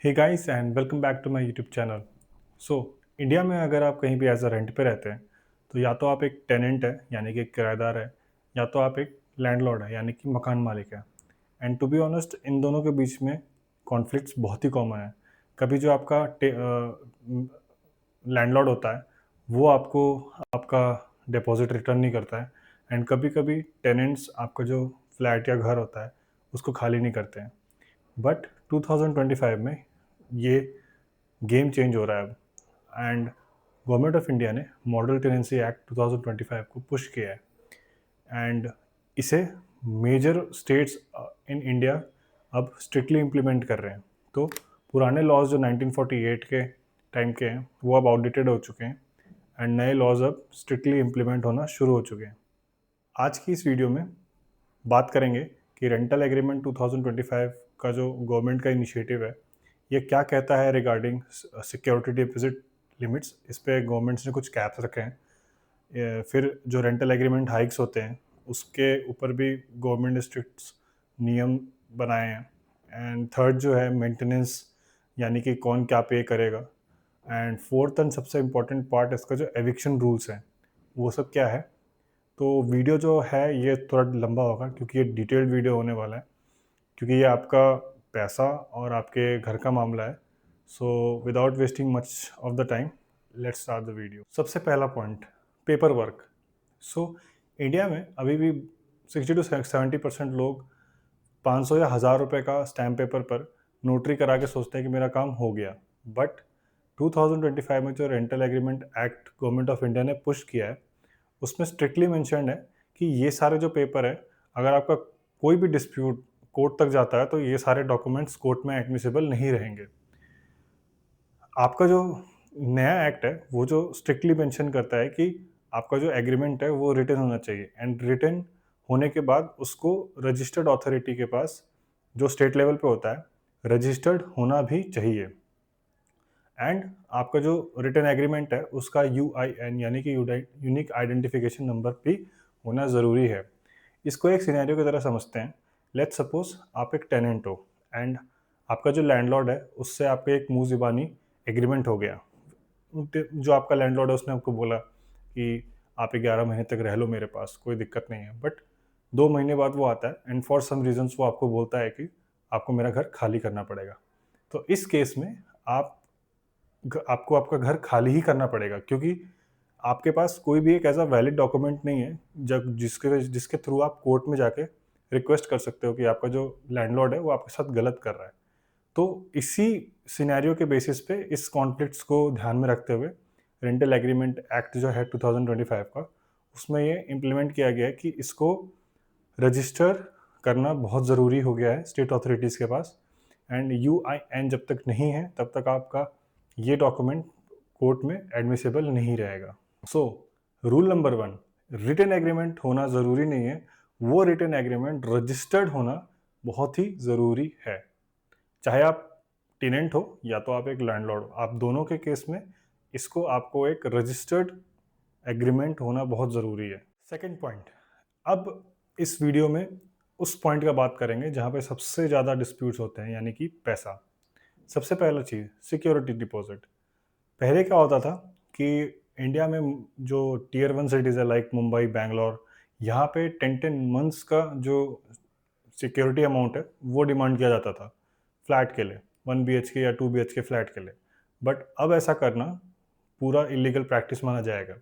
Hey guys and welcome back to my YouTube channel. So India में अगर आप कहीं भी एज अ रेंट पे रहते हैं तो या तो आप एक टेनेंट है यानी कि एक किराएदार है, या तो आप एक लैंडलॉर्ड है यानी कि मकान मालिक है। एंड टू बी ऑनेस्ट इन दोनों के बीच में कॉन्फ्लिक्ट्स बहुत ही कॉमन है। कभी जो आपका लैंडलॉर्ड होता है वो आपको आपका डिपॉजिट रिटर्न नहीं करता है, एंड कभी कभी टेनेंट्स आपका जो फ्लैट या घर होता है उसको खाली नहीं करते हैं। बट 2025 में ये गेम चेंज हो रहा है अब, एंड गवर्नमेंट ऑफ इंडिया ने मॉडल टेनेंसी एक्ट 2025 को पुश किया है। एंड इसे मेजर स्टेट्स इन इंडिया अब स्ट्रिक्टली इम्प्लीमेंट कर रहे हैं। तो पुराने लॉज जो 1948 के टाइम के हैं वो अब आउटडेटेड हो चुके हैं, एंड नए लॉज अब स्ट्रिक्टली इम्प्लीमेंट होना शुरू हो चुके हैं। आज की इस वीडियो में बात करेंगे कि रेंटल एग्रीमेंट 2025 का जो गवर्नमेंट का इनिशिएटिव है ये क्या कहता है रिगार्डिंग सिक्योरिटी डिपॉजिट लिमिट्स। इस पे गवर्नमेंट्स ने कुछ कैप्स रखे हैं। फिर जो रेंटल एग्रीमेंट हाइक्स होते हैं उसके ऊपर भी गवर्नमेंट ने स्ट्रिक्ट नियम बनाए हैं। एंड थर्ड जो है मेंटेनेंस, यानी कि कौन क्या पे करेगा। एंड फोर्थ एंड सबसे इम्पोर्टेंट पार्ट इसका जो एविक्शन रूल्स हैं वो सब क्या है। तो वीडियो जो है ये थोड़ा लंबा होगा क्योंकि ये डिटेल्ड वीडियो होने वाला है, क्योंकि ये आपका पैसा और आपके घर का मामला है। So without wasting much of the time, let's start the video. सबसे पहला पॉइंट, पेपर वर्क। सो इंडिया में अभी भी 60 to 70% लोग 500 या 1000 रुपये का स्टैम्प पेपर पर नोटरी करा के सोचते हैं कि मेरा काम हो गया। बट 2025 में जो rental agreement act government of India ने पुश किया है उसमें स्ट्रिक्टली मेंशन्ड है कि ये सारे जो पेपर है, अगर आपका कोई भी डिस्प्यूट कोर्ट तक जाता है तो ये सारे डॉक्यूमेंट्स कोर्ट में एडमिसिबल नहीं रहेंगे। आपका जो नया एक्ट है वो जो स्ट्रिक्टली मेंशन करता है कि आपका जो एग्रीमेंट है वो रिटन होना चाहिए, एंड रिटन होने के बाद उसको रजिस्टर्ड अथॉरिटी के पास जो स्टेट लेवल पे होता है रजिस्टर्ड होना भी चाहिए। एंड आपका जो रिटन एग्रीमेंट है उसका UIN यानी कि यूनिक आइडेंटिफिकेशन नंबर भी होना ज़रूरी है। इसको एक सिनेरियो की तरह समझते हैं। लेट्स सपोज आप एक टेनेंट हो, एंड आपका जो लैंडलॉर्ड है उससे आपका एक मुंह ज़बानी एग्रीमेंट हो गया। जो आपका लैंडलॉर्ड है उसने आपको बोला कि आप 11 महीने तक रह लो मेरे पास, कोई दिक्कत नहीं है। बट 2 महीने बाद वो आता है एंड फॉर सम रीजंस वो आपको बोलता है कि आपको मेरा घर खाली करना पड़ेगा। तो इस केस में आपको आपका घर खाली ही करना पड़ेगा, क्योंकि आपके पास कोई भी एक ऐसा वैलिड डॉक्यूमेंट नहीं है जब जिसके जिसके थ्रू आप कोर्ट में जाके रिक्वेस्ट कर सकते हो कि आपका जो लैंडलॉर्ड है वो आपके साथ गलत कर रहा है। तो इसी सिनेरियो के बेसिस पे इस कॉन्फ्लिक्ट्स को ध्यान में रखते हुए रेंटल एग्रीमेंट एक्ट जो है 2025 का, उसमें ये इम्प्लीमेंट किया गया है कि इसको रजिस्टर करना बहुत ज़रूरी हो गया है स्टेट अथॉरिटीज़ के पास। एंड UIN जब तक नहीं है तब तक आपका ये डॉक्यूमेंट कोर्ट में एडमिसिबल नहीं रहेगा। So rule number 1, written agreement होना ज़रूरी नहीं है, वो रिटन एग्रीमेंट रजिस्टर्ड होना बहुत ही ज़रूरी है। चाहे आप टेनेंट हो या तो आप एक लैंडलॉर्ड हो, आप दोनों के केस में इसको आपको एक रजिस्टर्ड एग्रीमेंट होना बहुत ज़रूरी है। सेकंड पॉइंट, अब इस वीडियो में उस पॉइंट का बात करेंगे जहाँ पे सबसे ज़्यादा डिस्प्यूट्स होते हैं, यानी कि पैसा। सबसे पहला चीज़, सिक्योरिटी डिपॉजिट। पहले क्या होता था कि इंडिया में जो टियर 1 सिटीज़ है लाइक मुंबई, बैंगलोर, यहाँ पे 10 मंथ्स का जो सिक्योरिटी अमाउंट है वो डिमांड किया जाता था फ्लैट के लिए, 1 BHK या 2 BHK फ्लैट के लिए। बट अब ऐसा करना पूरा इलीगल प्रैक्टिस माना जाएगा।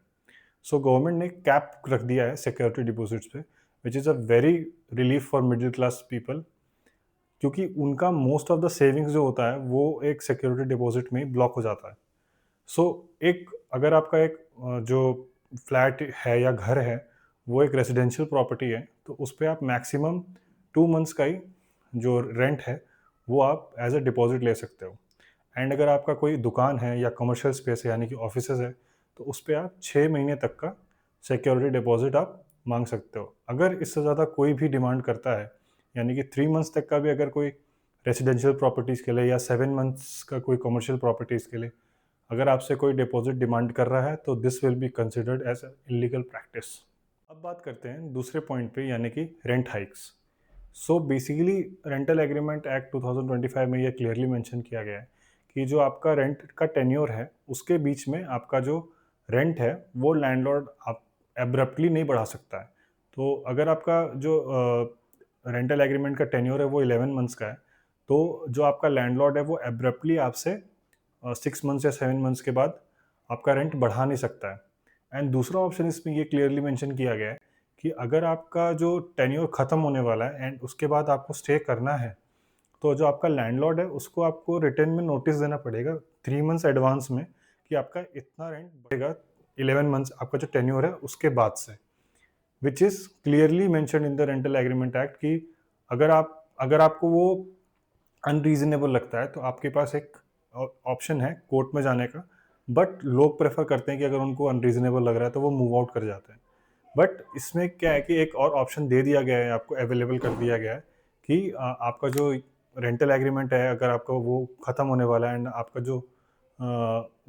सो गवर्नमेंट ने कैप रख दिया है सिक्योरिटी डिपॉजिट्स पे, which is a very relief for middle class people, क्योंकि उनका मोस्ट ऑफ द सेविंग्स जो होता है वो एक सिक्योरिटी डिपॉजिट में ही ब्लॉक हो जाता है। सो एक अगर आपका एक जो फ्लैट है या घर है वो एक रेजिडेंशियल प्रॉपर्टी है तो उस पे आप मैक्सिमम 2 मंथ्स का ही जो रेंट है वो आप एज अ डिपॉजिट ले सकते हो। एंड अगर आपका कोई दुकान है या कमर्शियल स्पेस है यानी कि ऑफिसेज है तो उस पे आप 6 महीने तक का सिक्योरिटी डिपॉजिट आप मांग सकते हो। अगर इससे ज़्यादा कोई भी डिमांड करता है, यानी कि 3 मंथ्स तक का भी अगर कोई रेजिडेंशियल प्रॉपर्टीज़ के लिए या 7 मंथ्स का कोई कमर्शियल प्रॉपर्टीज़ के लिए अगर आपसे कोई डिपॉजिट डिमांड कर रहा है तो this will be considered as illegal practice. अब बात करते हैं दूसरे पॉइंट पे, यानी कि rent hikes. So basically rental agreement act 2025 में ये क्लियरली मेंशन किया गया है कि जो आपका रेंट का टेन्योर है, उसके बीच में आपका जो रेंट है, वो लैंडलॉर्ड आप एब्रप्टली नहीं बढ़ा सकता है। तो अगर आपका जो रेंटल एग्रीमेंट का टेन्योर है वो 11 मंथ्स का है, तो जो आपका लैंडलॉर्ड है वो एब्रप्टली आपसे 6 मंथ्स या 7 मंथ्स के बाद आपका रेंट बढ़ा नहीं सकता है। एंड दूसरा ऑप्शन इसमें ये क्लियरली मेंशन किया गया है कि अगर आपका जो टेन्योर ख़त्म होने वाला है एंड उसके बाद आपको स्टे करना है, तो जो आपका लैंडलॉर्ड है उसको आपको रिटर्न में नोटिस देना पड़ेगा 3 मंथ्स एडवांस में कि आपका इतना रेंट बढ़ेगा 11 मंथ्स आपका जो टेन्योर है उसके बाद से। Which is clearly mentioned in the rental agreement act कि अगर आपको वो अनरीज़नेबल लगता है तो आपके पास एक ऑप्शन है कोर्ट में जाने का, बट लोग प्रेफ़र करते हैं कि अगर उनको अनरीज़नेबल लग रहा है तो वो मूव आउट कर जाते हैं। बट इसमें क्या है कि एक और ऑप्शन दे दिया गया है, आपको अवेलेबल कर दिया गया है कि आपका जो रेंटल एग्रीमेंट है अगर आपका वो ख़त्म होने वाला है एंड आपका जो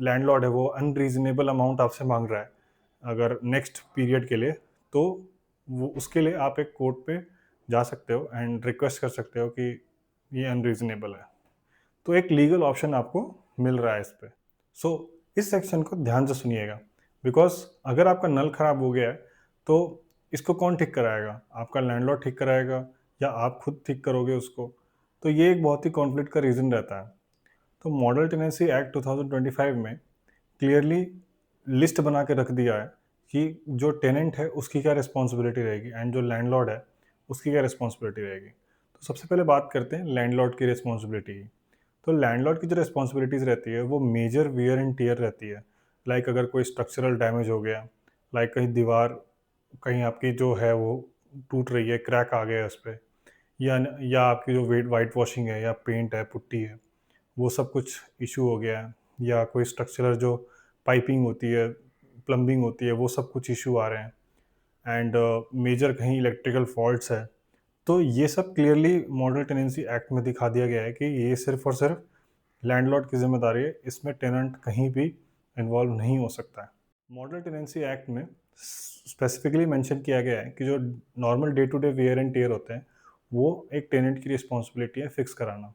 लैंडलॉर्ड है वो अनरीज़नेबल अमाउंट आपसे माँग रहा है अगर नेक्स्ट पीरियड के लिए, तो वो उसके लिए आप एक कोर्ट पे जा सकते हो एंड रिक्वेस्ट कर सकते हो कि ये अनरीज़नेबल है। तो एक लीगल ऑप्शन आपको मिल रहा है इस पे। सो इस सेक्शन को ध्यान से सुनिएगा, बिकॉज़ अगर आपका नल खराब हो गया है, तो इसको कौन ठीक कराएगा? आपका लैंडलॉर्ड ठीक कराएगा या आप खुद ठीक करोगे उसको? तो ये एक बहुत ही कॉन्फ्लिक्ट का रीज़न रहता है। तो मॉडल टेनेंसी एक्ट 2025 में क्लियरली लिस्ट बना के रख दिया है कि जो टेनेंट है उसकी क्या रिस्पॉन्सिबिलिटी रहेगी एंड जो लैंडलॉर्ड है उसकी क्या रिस्पॉन्सिबिलिटी रहेगी। तो सबसे पहले बात करते हैं लैंडलॉर्ड की रिस्पॉन्सिबिलिटी की। तो लैंडलॉर्ड की जो रिस्पॉन्सिबिलिटीज़ रहती है वो मेजर वियर एंड टियर रहती है। लाइक अगर कोई स्ट्रक्चरल डैमेज हो गया, लाइक कहीं दीवार कहीं आपकी जो है वो टूट रही है, क्रैक आ गया है उस पे, या आपकी जो वाइट वॉशिंग है या पेंट है, पुट्टी है, वो सब कुछ इशू हो गया है, या कोई स्ट्रक्चरल जो पाइपिंग होती है, प्लम्बिंग होती है, वो सब कुछ इशू आ रहे हैं एंड मेजर कहीं इलेक्ट्रिकल फॉल्ट्स है, तो ये सब क्लियरली मॉडल टेनेंसी एक्ट में दिखा दिया गया है कि ये सिर्फ और सिर्फ लैंडलॉर्ड की जिम्मेदारी है, इसमें टेनेंट कहीं भी इन्वॉल्व नहीं हो सकता है। मॉडल टेनेंसी एक्ट में स्पेसिफिकली मेंशन किया गया है कि जो normal day to day wear and tear होते हैं वो एक टेनेंट की रिस्पॉन्सिबिलिटी है फिक्स कराना।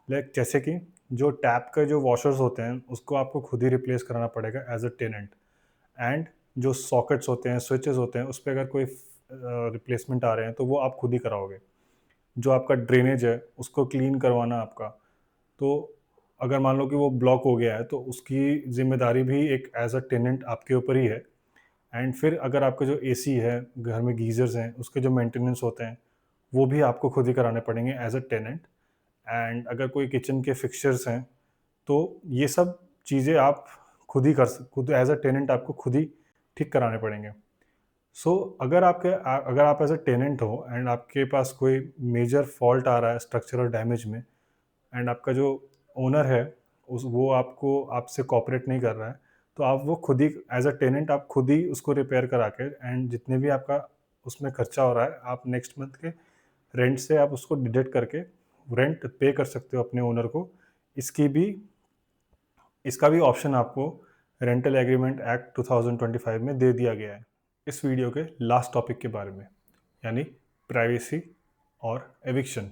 लाइक जैसे कि जो टैप के जो वॉशर्स होते हैं उसको आपको खुद ही रिप्लेस कराना पड़ेगा एज अ टेनेंट, एंड जो सॉकेट्स होते हैं, स्विचेस होते हैं, उस पर अगर कोई रिप्लेसमेंट आ रहे हैं तो वो आप खुद ही कराओगे। जो आपका ड्रेनेज है उसको क्लीन करवाना आपका, तो अगर मान लो कि वो ब्लॉक हो गया है तो उसकी ज़िम्मेदारी भी एक एज अ टेनेंट आपके ऊपर ही है। एंड फिर अगर आपका जो एसी है, घर में गीज़र्स हैं, उसके जो मेंटेनेंस होते हैं वो भी आपको खुद ही कराने पड़ेंगे एज अ टेनेंट। एंड अगर कोई किचन के फिक्सचर्स हैं तो ये सब चीज़ें आप खुद एज अ टेनेंट आपको खुद ही ठीक कराने पड़ेंगे। सो अगर आप एज अ टेनेंट हो एंड आपके पास कोई मेजर फॉल्ट आ रहा है स्ट्रक्चरल डैमेज में एंड आपका जो ओनर है उस वो आपको आपसे कोऑपरेट नहीं कर रहा है, तो आप वो खुद ही एज अ टेनेंट आप खुद ही उसको रिपेयर करा के एंड जितने भी आपका उसमें खर्चा हो रहा है आप नेक्स्ट मंथ के रेंट से आप उसको डिडक्ट करके रेंट पे कर सकते हो अपने ओनर को। इसकी भी इसका भी ऑप्शन आपको रेंटल एग्रीमेंट एक्ट 2025 में दे दिया गया है। इस वीडियो के लास्ट टॉपिक के बारे में, यानी प्राइवेसी और एविक्शन।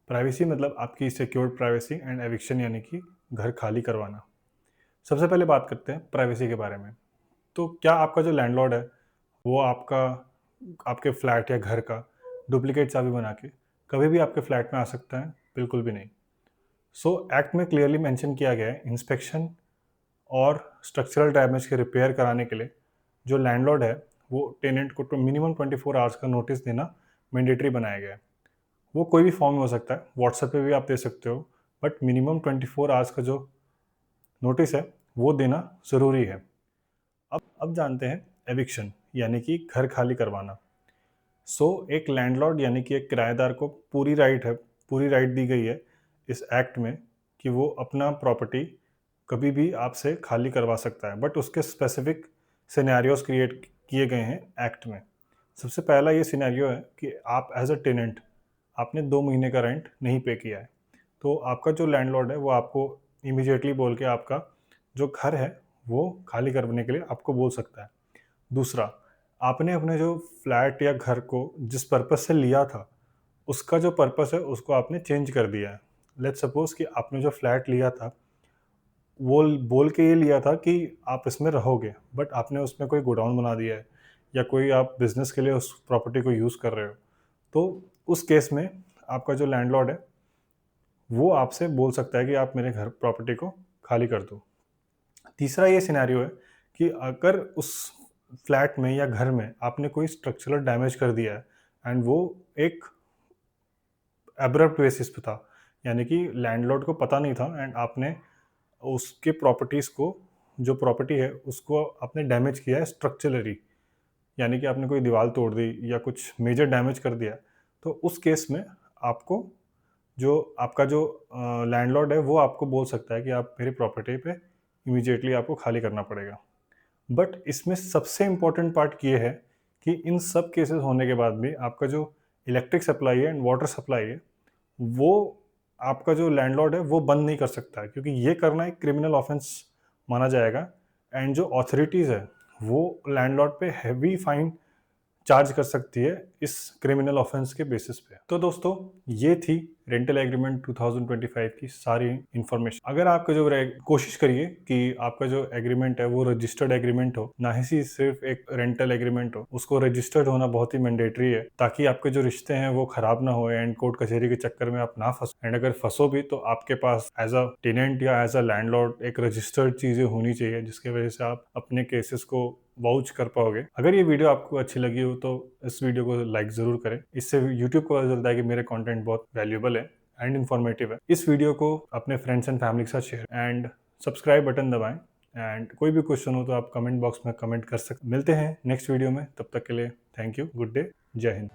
प्राइवेसी मतलब आपकी सिक्योर्ड प्राइवेसी एंड एविक्शन यानी कि घर खाली करवाना। सबसे पहले बात करते हैं प्राइवेसी के बारे में। तो क्या आपका जो लैंडलॉर्ड है वो आपके फ्लैट या घर का डुप्लीकेट चाबी बना के कभी भी आपके फ्लैट में आ सकता है? बिल्कुल भी नहीं। सो एक्ट में क्लियरली मेंशन किया गया है इंस्पेक्शन और स्ट्रक्चरल डैमेज के रिपेयर कराने के लिए जो लैंडलॉर्ड है वो टेनेंट को तो मिनिमम 24 आवर्स का नोटिस देना मैंडेटरी बनाया गया है। वो कोई भी फॉर्म में हो सकता है, व्हाट्सएप पे भी आप दे सकते हो, बट मिनिमम 24 आवर्स का जो नोटिस है वो देना ज़रूरी है। अब जानते हैं एविक्शन यानी कि घर खाली करवाना। सो एक लैंडलॉर्ड यानी कि एक किराएदार को पूरी राइट दी गई है इस एक्ट में कि वो अपना प्रॉपर्टी कभी भी आपसे खाली करवा सकता है, बट उसके स्पेसिफिक सिनेरियोज क्रिएट किए गए हैं एक्ट में। सबसे पहला ये सिनेरियो है कि आप एज अ टेनेंट आपने 2 महीने का रेंट नहीं पे किया है, तो आपका जो लैंडलॉर्ड है वो आपको इमीडिएटली बोल के आपका जो घर है वो खाली करने के लिए आपको बोल सकता है। दूसरा, आपने अपने जो फ्लैट या घर को जिस पर्पज़ से लिया था, उसका जो पर्पस है उसको आपने चेंज कर दिया है। लेट्स सपोज़ कि आपने जो फ्लैट लिया था, वो बोल के ये लिया था कि आप इसमें रहोगे, बट आपने उसमें कोई गोडाउन बना दिया है या कोई आप बिज़नेस के लिए उस प्रॉपर्टी को यूज़ कर रहे हो। तो उस केस में आपका जो लैंडलॉर्ड है, वो आपसे बोल सकता है कि आप मेरे घर प्रॉपर्टी को खाली कर दो। तीसरा ये सिनेरियो है कि अगर उस फ्लैट में या घर में आपने कोई स्ट्रक्चरल डैमेज कर दिया है एंड वो एक एब्रप्ट बेसिस पे था, यानी कि लैंडलॉर्ड को पता नहीं था एंड आपने उसके प्रॉपर्टीज़ को, जो प्रॉपर्टी है उसको आपने डैमेज किया है स्ट्रक्चरली, यानी कि आपने कोई दीवार तोड़ दी या कुछ मेजर डैमेज कर दिया, तो उस केस में आपको जो आपका जो लैंडलॉर्ड है वो आपको बोल सकता है कि आप मेरी प्रॉपर्टी पे इमीडिएटली आपको खाली करना पड़ेगा। बट इसमें सबसे इम्पोर्टेंट पार्ट ये है कि इन सब केसेस होने के बाद भी आपका जो इलेक्ट्रिक सप्लाई है एंड वाटर सप्लाई है, वो आपका जो लैंडलॉर्ड है वो बंद नहीं कर सकता है, क्योंकि ये करना एक क्रिमिनल ऑफेंस माना जाएगा एंड जो अथॉरिटीज़ है वो लैंडलॉर्ड पे हैवी फाइन चार्ज कर सकती है इस क्रिमिनल ऑफेंस के बेसिस पे। तो दोस्तों, ये थी रेंटल एग्रीमेंट 2025 की सारी इन्फॉर्मेशन। अगर आपका जो कोशिश करिए कि आपका जो एग्रीमेंट है वो रजिस्टर्ड एग्रीमेंट हो, ना ही सिर्फ एक रेंटल एग्रीमेंट हो। उसको रजिस्टर्ड होना बहुत ही मैंडेटरी है, ताकि आपके जो रिश्ते हैं वो खराब ना हो एंड कोर्ट कचहरी के चक्कर में आप ना फंसो। एंड अगर फंसो भी तो आपके पास एज अ टेनेंट या एज अ लैंडलॉर्ड एक रजिस्टर्ड चीजें होनी चाहिए, जिसकी वजह से आप अपने केसेस को वाउच कर पाओगे। अगर ये वीडियो आपको अच्छी लगी हो तो इस वीडियो को लाइक ज़रूर करें। इससे यूट्यूब को पता चलता है कि मेरे कंटेंट बहुत वैल्यूएबल है एंड इन्फॉर्मेटिव है। इस वीडियो को अपने फ्रेंड्स एंड फैमिली के साथ शेयर एंड सब्सक्राइब बटन दबाएं। एंड कोई भी क्वेश्चन हो तो आप कमेंट बॉक्स में कमेंट कर सकते। मिलते हैं नेक्स्ट वीडियो में, तब तक के लिए थैंक यू, गुड डे, जय हिंद।